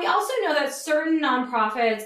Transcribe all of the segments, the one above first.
we also know that certain nonprofits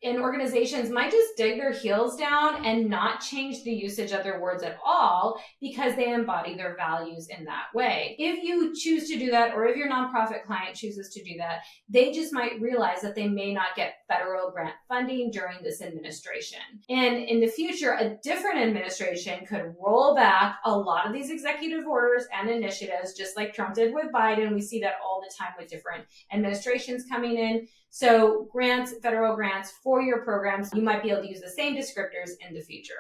and organizations might just dig their heels down and not change the usage of their words at all because they embody their values in that way. If you choose to do that, or if your nonprofit client chooses to do that, they just might realize that they may not get federal grant funding during this administration. And in the future, a different administration could roll back a lot of these executive orders and initiatives, just like Trump did with Biden. We see that all the time with different administrations coming in. So grants, federal grants for your programs, you might be able to use the same descriptors in the future.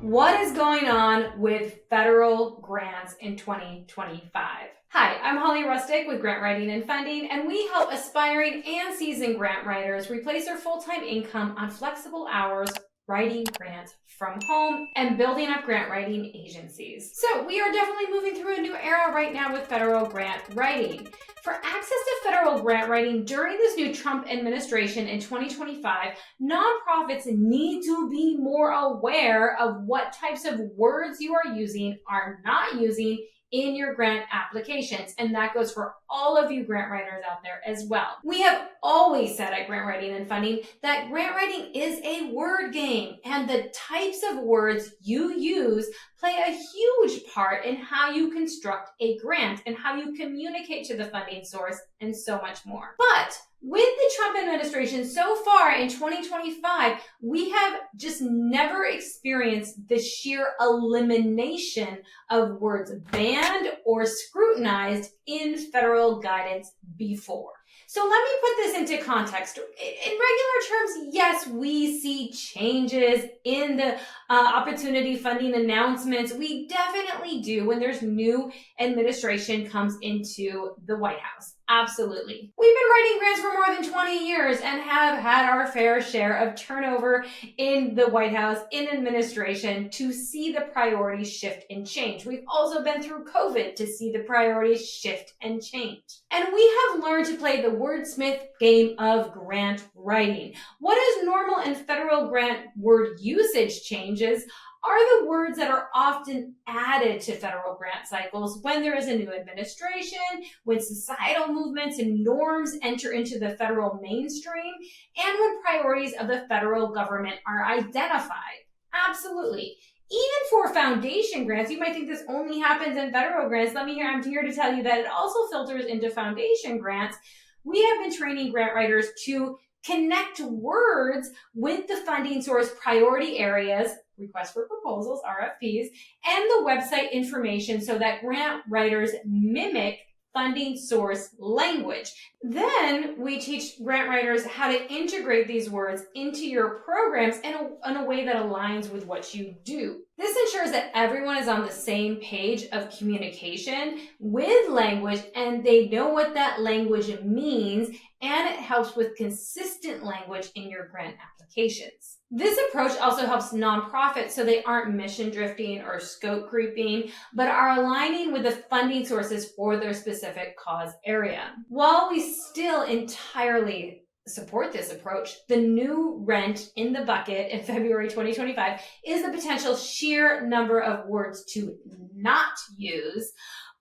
What is going on with federal grants in 2025? Hi, I'm Holly Rustick with Grant Writing and Funding, and we help aspiring and seasoned grant writers replace their full-time income on flexible hours writing grants from home and building up grant writing agencies. So we are definitely moving through a new era right now with federal grant writing. For access to federal grant writing during this new Trump administration in 2025, nonprofits need to be more aware of what types of words you are using, are not using in your grant applications. And that goes for all of you grant writers out there as well. We have always said at Grant Writing and Funding that grant writing is a word game, and the types of words you use play a huge part in how you construct a grant and how you communicate to the funding source and so much more. But with the Trump administration so far in 2025, we have just never experienced the sheer elimination of words banned or scrutinized in federal guidance before. So let me put this into context. In regular terms, yes, we see changes in the opportunity funding announcements. We definitely do when there's new administration comes into the White House. Absolutely. We've been writing grants for more than 20 years and have had our fair share of turnover in the White House, in administration, to see the priorities shift and change. We've also been through COVID to see the priorities shift and change. And we have learned to play the wordsmith game of grant writing. What is normal in federal grant word usage changes are the words that are often added to federal grant cycles when there is a new administration, when societal movements and norms enter into the federal mainstream, and when priorities of the federal government are identified. Absolutely. Even for foundation grants, you might think this only happens in federal grants. I'm here to tell you that it also filters into foundation grants. We have been training grant writers to connect words with the funding source priority areas, requests for proposals, RFPs, and the website information so that grant writers mimic funding source language. Then we teach grant writers how to integrate these words into your programs in a way that aligns with what you do. This ensures that everyone is on the same page of communication with language and they know what that language means, and it helps with consistent language in your grant applications. This approach also helps nonprofits so they aren't mission drifting or scope creeping, but are aligning with the funding sources for their specific cause area. While we still entirely support this approach, the new rent in the bucket in February 2025 is the potential sheer number of words to not use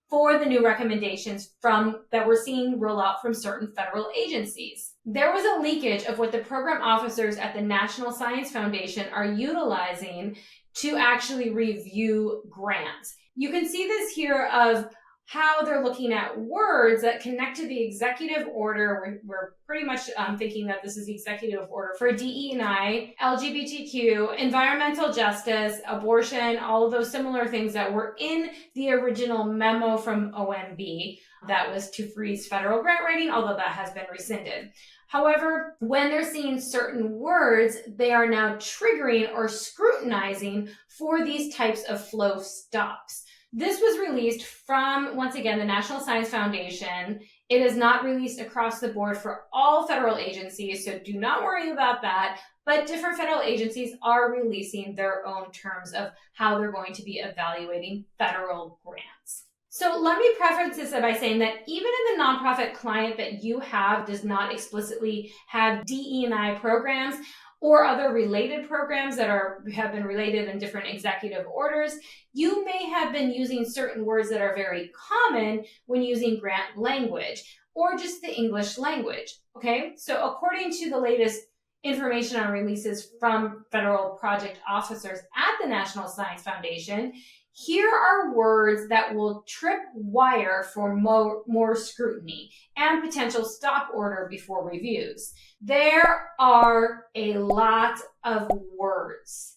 for the new recommendations that we're seeing roll out from certain federal agencies. There was a leakage of what the program officers at the National Science Foundation are utilizing to actually review grants. You can see this here of how they're looking at words that connect to the executive order. We're pretty much thinking that this is the executive order for DE&I, LGBTQ, environmental justice, abortion, all of those similar things that were in the original memo from OMB that was to freeze federal grant writing, although that has been rescinded. However, when they're seeing certain words, they are now triggering or scrutinizing for these types of flow stops. This was released from, once again, the National Science Foundation. It is not released across the board for all federal agencies, so do not worry about that. But different federal agencies are releasing their own terms of how they're going to be evaluating federal grants. So let me preface this by saying that even if the nonprofit client that you have does not explicitly have DE&I programs, or other related programs that have been related in different executive orders, you may have been using certain words that are very common when using grant language or just the English language, okay? So according to the latest information on releases from federal project officers at the National Science Foundation, here are words that will trip wire for more scrutiny and potential stop order before reviews. There are a lot of words.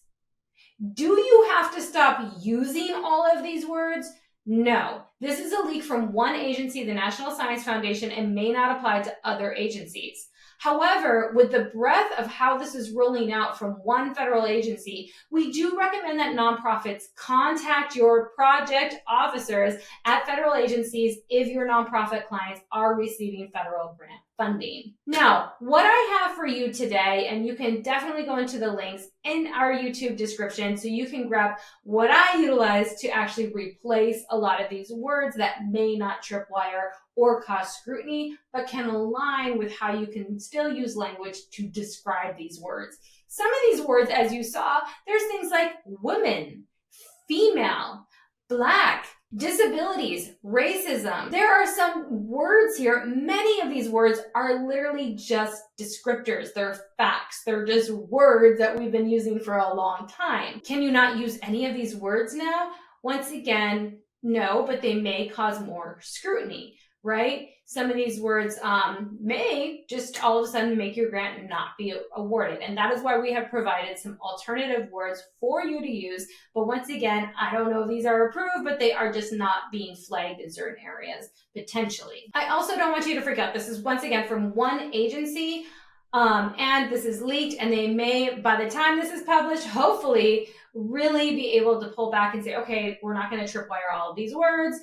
Do you have to stop using all of these words? No. This is a leak from one agency, the National Science Foundation, and may not apply to other agencies. However, with the breadth of how this is rolling out from one federal agency, we do recommend that nonprofits contact your project officers at federal agencies if your nonprofit clients are receiving federal grant funding. Now, what I have for you today, and you can definitely go into the links in our YouTube description so you can grab what I utilize to actually replace a lot of these words that may not tripwire or cause scrutiny, but can align with how you can still use language to describe these words. Some of these words, as you saw, there's things like women, female, Black, disabilities, racism. There are some words here. Many of these words are literally just descriptors. They're facts. They're just words that we've been using for a long time. Can you not use any of these words now? Once again, no, but they may cause more scrutiny, right? Some of these words may just all of a sudden make your grant not be awarded. And that is why we have provided some alternative words for you to use. But once again, I don't know if these are approved, but they are just not being flagged in certain areas, potentially. I also don't want you to forget, this is once again from one agency, and this is leaked, and they may, by the time this is published, hopefully really be able to pull back and say, okay, we're not going to tripwire all of these words.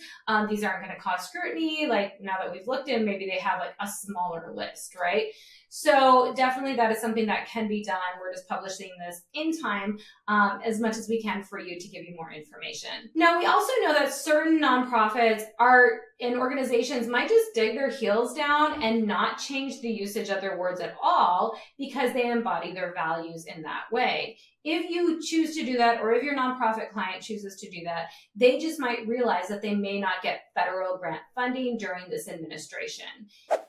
These aren't going to cause scrutiny. Like now that we've looked in, maybe they have like a smaller list, right? So definitely that is something that can be done. We're just publishing this in time as much as we can for you to give you more information. Now, we also know that certain nonprofits and organizations might just dig their heels down and not change the usage of their words at all because they embody their values in that way. If you choose to do that, or if your nonprofit client chooses to do that, they just might realize that they may not get federal grant funding during this administration.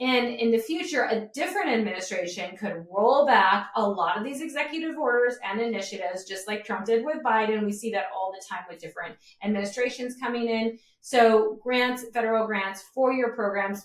And in the future, a different administration could roll back a lot of these executive orders and initiatives, just like Trump did with Biden. We see that all the time with different administrations coming in. So grants, federal grants for your programs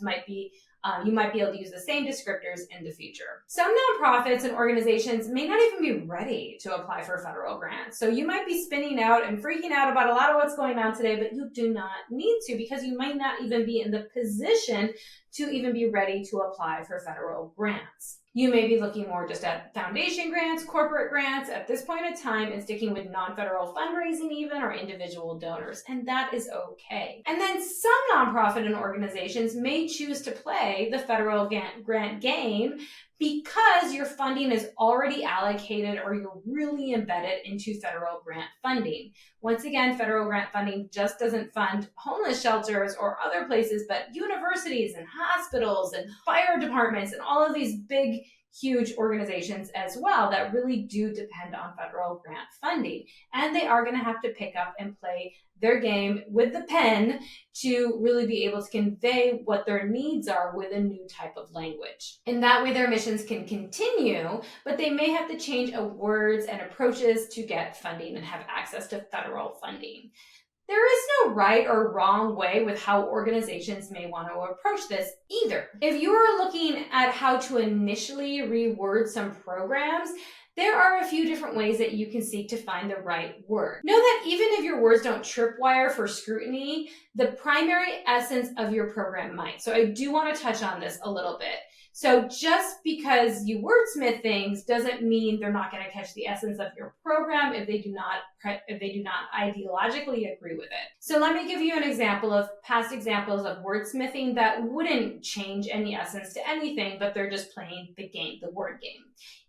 you might be able to use the same descriptors in the future. Some nonprofits and organizations may not even be ready to apply for federal grants. So you might be spinning out and freaking out about a lot of what's going on today, but you do not need to, because you might not even be in the position to even be ready to apply for federal grants. You may be looking more just at foundation grants, corporate grants at this point in time, and sticking with non-federal fundraising even, or individual donors, and that is okay. And then some nonprofit and organizations may choose to play the federal grant game because your funding is already allocated or you're really embedded into federal grant funding. Once again, federal grant funding just doesn't fund homeless shelters or other places, but universities and hospitals and fire departments and all of these big, huge organizations as well that really do depend on federal grant funding. And they are going to have to pick up and play their game with the pen to really be able to convey what their needs are with a new type of language. And that way their missions can continue, but they may have to change words and approaches to get funding and have access to federal funding. There is no right or wrong way with how organizations may want to approach this either. If you are looking at how to initially reword some programs, there are a few different ways that you can seek to find the right word. Know that even if your words don't tripwire for scrutiny, the primary essence of your program might. So I do want to touch on this a little bit. So just because you wordsmith things doesn't mean they're not going to catch the essence of your program if they do not ideologically agree with it. So let me give you an example of past examples of wordsmithing that wouldn't change any essence to anything, but they're just playing the game, the word game.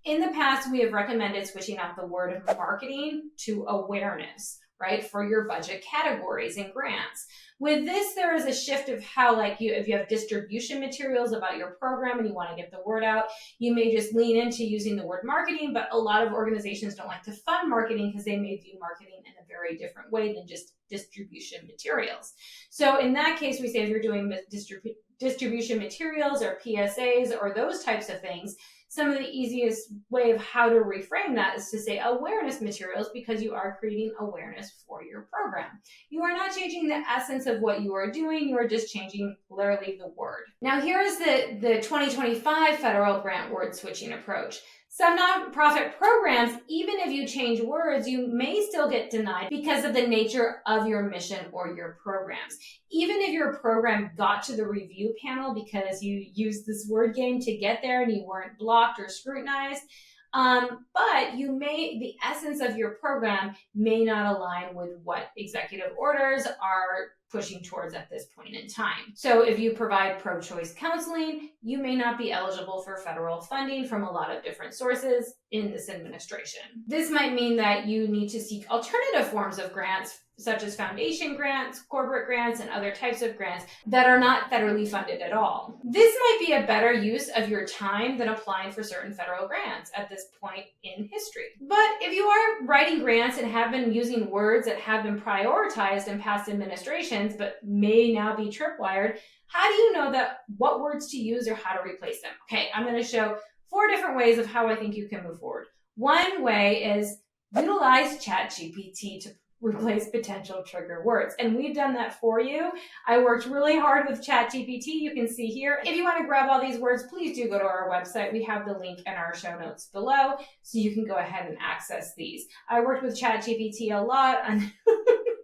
In the past, we have recommended switching out the word marketing to awareness, right, for your budget categories and grants. With this, there is a shift of how, like, if you have distribution materials about your program and you want to get the word out, you may just lean into using the word marketing, but a lot of organizations don't like to fund marketing because they may view marketing in a very different way than just distribution materials. So in that case, we say if you're doing distribution materials or PSAs or those types of things, some of the easiest way of how to reframe that is to say awareness materials, because you are creating awareness for your program. You are not changing the essence of what you are doing. You are just changing literally the word. Now, here is the 2025 federal grant word switching approach. Some nonprofit programs, even if you change words, you may still get denied because of the nature of your mission or your programs. Even if your program got to the review panel because you used this word game to get there and you weren't blocked or scrutinized, but the essence of your program may not align with what executive orders are pushing towards at this point in time. So if you provide pro-choice counseling, you may not be eligible for federal funding from a lot of different sources in this administration. This might mean that you need to seek alternative forms of grants, such as foundation grants, corporate grants, and other types of grants that are not federally funded at all. This might be a better use of your time than applying for certain federal grants at this point in history. But if you are writing grants and have been using words that have been prioritized in past administrations but may now be tripwired, how do you know that what words to use or how to replace them? Okay, I'm going to show 4 different ways of how I think you can move forward. One way is utilize ChatGPT to replace potential trigger words. And we've done that for you. I worked really hard with ChatGPT. You can see here. If you want to grab all these words, please do go to our website. We have the link in our show notes below, so you can go ahead and access these. I worked with ChatGPT a lot and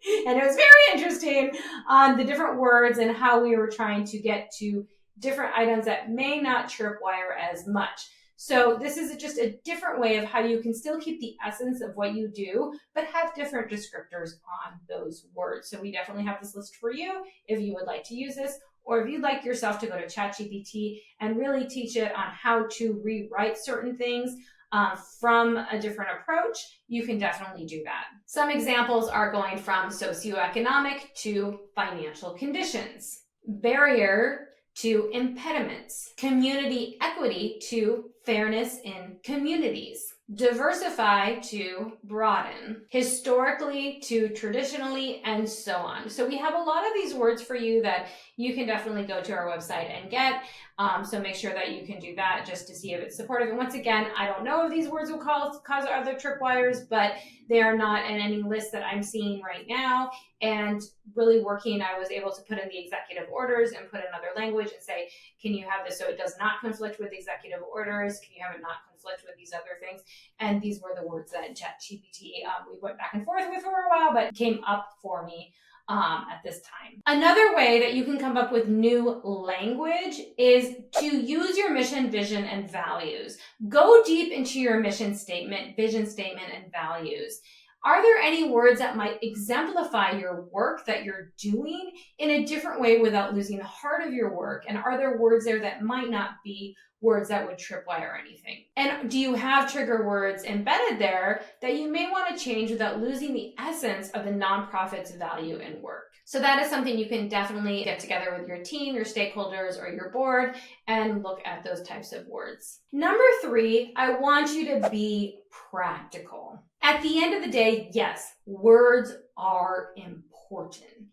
it was very interesting on the different words and how we were trying to get to different items that may not tripwire as much. So this is just a different way of how you can still keep the essence of what you do, but have different descriptors on those words. So we definitely have this list for you if you would like to use this, or if you'd like yourself to go to ChatGPT and really teach it on how to rewrite certain things from a different approach, you can definitely do that. Some examples are going from socioeconomic to financial conditions, barrier to impediments, community equity to fairness in communities, diversify to broaden, historically to traditionally, and so on. So we have a lot of these words for you that you can definitely go to our website and get. So make sure that you can do that just to see if it's supportive. And once again, I don't know if these words will cause other tripwires, but they are not in any list that I'm seeing right now. And really working, I was able to put in the executive orders and put in other language and say, can you have this so it does not conflict with executive orders? Can you have it not conflict with these other things? And these were the words that ChatGPT, we went back and forth with for a while, but came up for me at this time. Another way that you can come up with new language is to use your mission, vision, and values. Go deep into your mission statement, vision statement, and values. Are there any words that might exemplify your work that you're doing in a different way without losing the heart of your work? And are there words there that might not be words that would tripwire anything? And do you have trigger words embedded there that you may want to change without losing the essence of the nonprofit's value and work? So that is something you can definitely get together with your team, your stakeholders, or your board and look at those types of words. Number 3, I want you to be practical. At the end of the day, yes, words are important.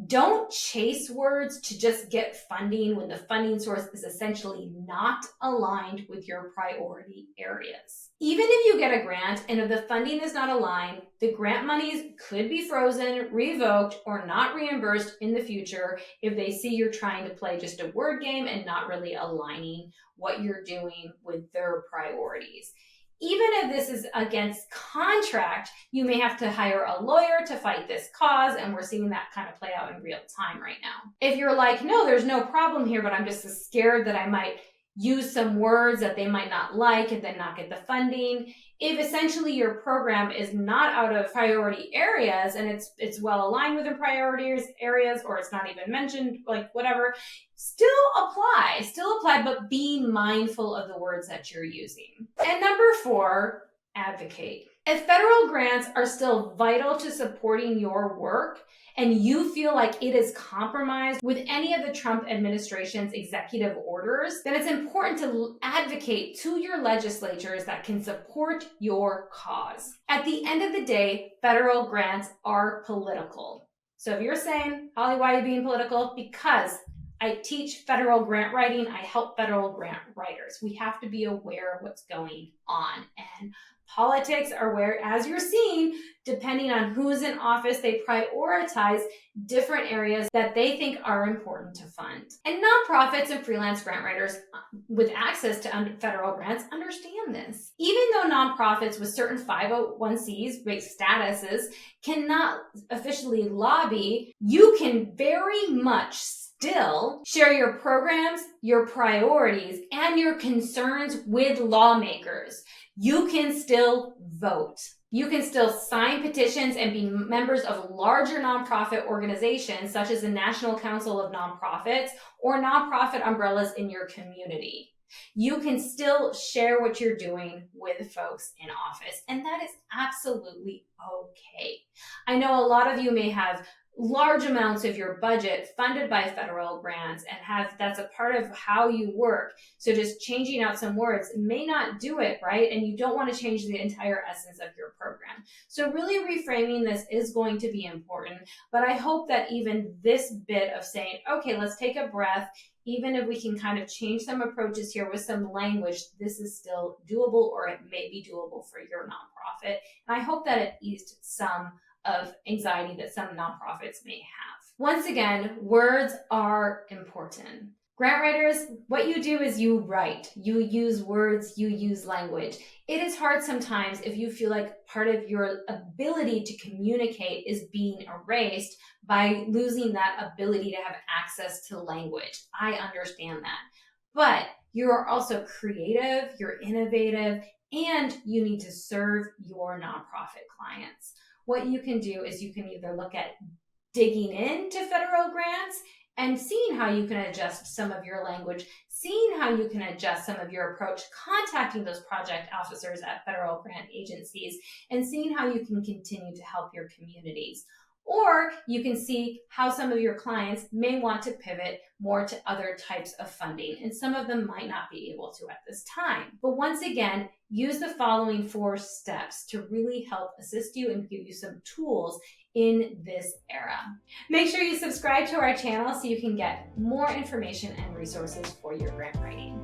Don't chase words to just get funding when the funding source is essentially not aligned with your priority areas. Even if you get a grant and if the funding is not aligned, the grant monies could be frozen, revoked, or not reimbursed in the future if they see you're trying to play just a word game and not really aligning what you're doing with their priorities. Even if this is against contract, you may have to hire a lawyer to fight this cause, and we're seeing that kind of play out in real time right now. If you're like, no, there's no problem here, but I'm just scared that I might use some words that they might not like and then not get the funding. If essentially your program is not out of priority areas and it's well aligned with the priority areas, or it's not even mentioned, like whatever, still apply, but be mindful of the words that you're using. And number 4, advocate. If federal grants are still vital to supporting your work and you feel like it is compromised with any of the Trump administration's executive orders, then it's important to advocate to your legislatures that can support your cause. At the end of the day, federal grants are political. So if you're saying, Holly, why are you being political? Because I teach federal grant writing. I help federal grant writers. We have to be aware of what's going on. And politics are where, as you're seeing, depending on who's in office, they prioritize different areas that they think are important to fund. And nonprofits and freelance grant writers with access to federal grants understand this. Even though nonprofits with certain 501c statuses cannot officially lobby, you can very much still share your programs, your priorities, and your concerns with lawmakers. You can still vote. You can still sign petitions and be members of larger nonprofit organizations such as the National Council of Nonprofits or nonprofit umbrellas in your community. You can still share what you're doing with folks in office, and that is absolutely okay. I know a lot of you may have large amounts of your budget funded by federal grants and that's a part of how you work. So just changing out some words may not do it, right? And you don't want to change the entire essence of your program. So really reframing this is going to be important, but I hope that even this bit of saying, okay, let's take a breath, even if we can kind of change some approaches here with some language, this is still doable, or it may be doable for your nonprofit. And I hope that it eased some of anxiety that some nonprofits may have. Once again, words are important. Grant writers, what you do is you write, you use words, you use language. It is hard sometimes if you feel like part of your ability to communicate is being erased by losing that ability to have access to language. I understand that. But you are also creative, you're innovative, and you need to serve your nonprofit clients. What you can do is you can either look at digging into federal grants and seeing how you can adjust some of your language, seeing how you can adjust some of your approach, contacting those project officers at federal grant agencies, and seeing how you can continue to help your communities. Or you can see how some of your clients may want to pivot more to other types of funding, and some of them might not be able to at this time. But once again, use the following 4 steps to really help assist you and give you some tools in this era. Make sure you subscribe to our channel so you can get more information and resources for your grant writing.